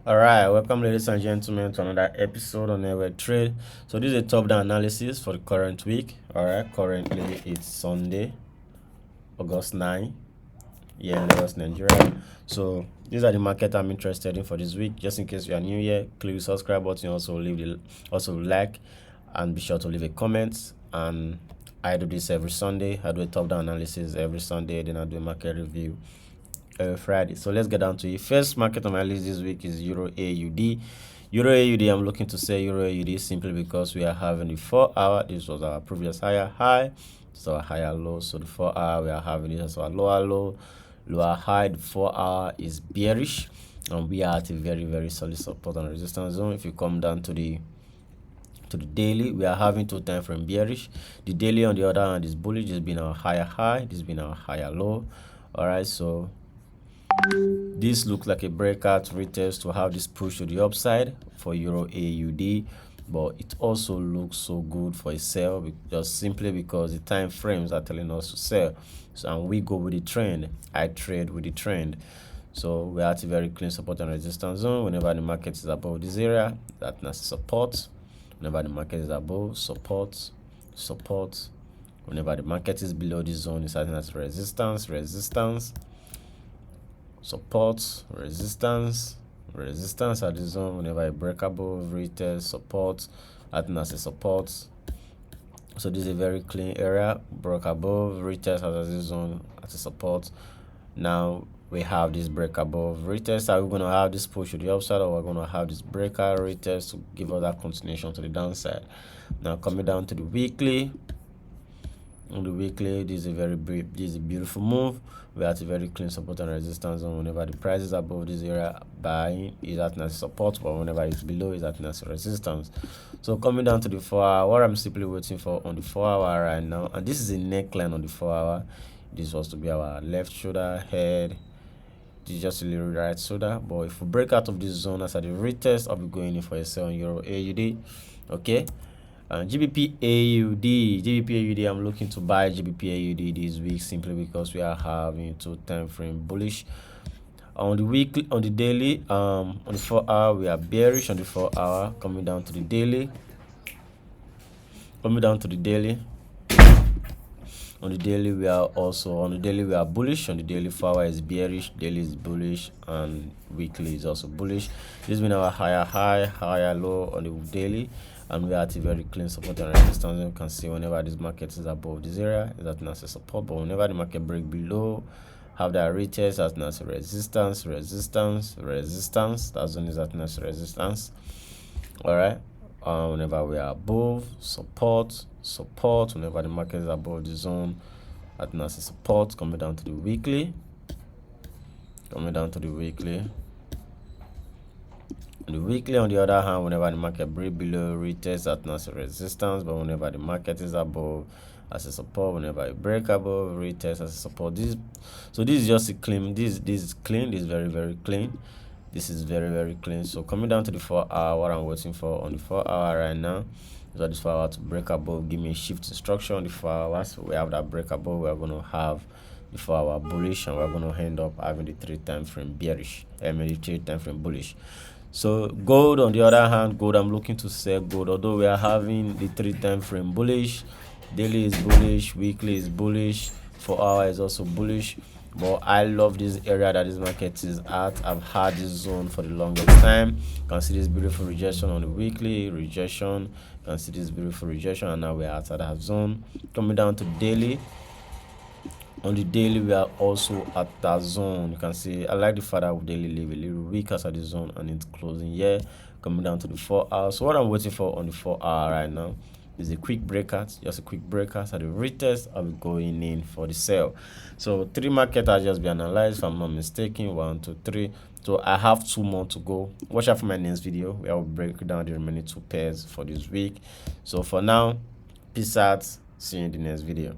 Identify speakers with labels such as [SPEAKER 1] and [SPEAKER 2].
[SPEAKER 1] All right, welcome, ladies and gentlemen, to another episode on Airway Trade. So this is a top-down analysis for the current week. All right, currently it's Sunday, August 9, here in Lagos, Nigeria. So these are the market I'm interested in for this week. Just in case you are new here, click the subscribe button, also like, and be sure to leave a comment. And I do this every Sunday. I do a top-down analysis every Sunday, then I do a market review Friday. So let's get down to it. First market on my list this week is Euro AUD. Euro AUD, I'm looking to sell Euro AUD simply because we are having the 4 hour. This was our previous higher high, so a higher low. So the 4 hour we are having this as our lower low, lower high. The 4 hour is bearish, and we are at a very solid support and resistance zone. If you come down to the daily, we are having 2 time frame bearish. The daily on the other hand is bullish. This has been our higher high, this has been our higher low. All right, so this looks like a breakout retest to have this push to the upside for Euro AUD, but it also looks so good for a sell just simply because the time frames are telling us to sell. So, and we go with the trend. I trade with the trend. So we're at a very clean support and resistance zone. Whenever the market is above this area, that's support. Whenever the market is above, support. Whenever the market is below this zone, it's acting as resistance, support, resistance at the zone. Whenever I break above, retest, support, acting as a support. So this is a very clean area. Broke above, retest as a zone, as a support. Now we have this break above, retest. Are we going to have this push to the upside, or we're going to have this breaker retest to give us that continuation to the downside? Now coming down to the weekly. On the weekly, this is a beautiful move. We are at a very clean support and resistance zone. Whenever the price is above this area, buying is acting as support, but whenever it's below, it's acting as resistance. So coming down to the 4 hour, what I'm simply waiting for on the 4 hour right now, and this is a neckline on the 4 hour. This was to be our left shoulder, head. This is just a little right shoulder. But if we break out of this zone as at the retest, I'll be going in for a sell on Euro AUD. Okay. GBP AUD, I'm looking to buy GBP AUD this week simply because we are having 2 time frame bullish. On the weekly, on the daily, on the 4 hour, we are bearish on the 4 hour. Coming down to the daily. On the daily, we are bullish. On the daily, 4 hour is bearish, daily is bullish, and weekly is also bullish. This has been our higher high, higher low on the daily, and we are at a very clean support and resistance. You can see whenever this market is above this area, is that as a support, but whenever the market break below, have that retest as a resistance. That zone is acting as resistance. All right. Whenever we are above, support. Whenever the market is above the zone, acting as a support. Coming down to the weekly. On the weekly, on the other hand, whenever the market break below, retest acting as a resistance, but whenever the market is above, as a support. Whenever it break above, retest as a support. This is just a clean. This is clean. This is very clean. This is very clean. So coming down to the 4 hour, what I'm waiting for on the 4 hour right now is for this 4 hour to break above, give me a shift instruction on the 4 hours. So we have that break above, we are going to have the 4 hour bullish, and we're going to end up having the 3 time frame bearish, the 3 time frame bullish. So gold, on the other hand, I'm looking to sell gold, although we are having the 3 time frame bullish. Daily is bullish, weekly is bullish, 4 hour is also bullish. But I love this area that this market is at. I've had this zone for the longest time. You can see this beautiful rejection on the weekly, rejection. You can see this beautiful rejection, and now we're outside that zone. Coming down to daily. On the daily, we are also at that zone. You can see I like the fact that daily leave a little weak outside the zone, and it's closing here. Coming down to the 4 hour. So what I'm waiting for on the 4 hour right now is a quick breakout, just a quick breakout. At the retest, I'll be going in for the sell. So 3 markets have just been analyzed, if I'm not mistaken. 1, 2, 3. So I have 2 more to go. Watch out for my next video where I will break down the remaining 2 pairs for this week. So for now, peace out. See you in the next video.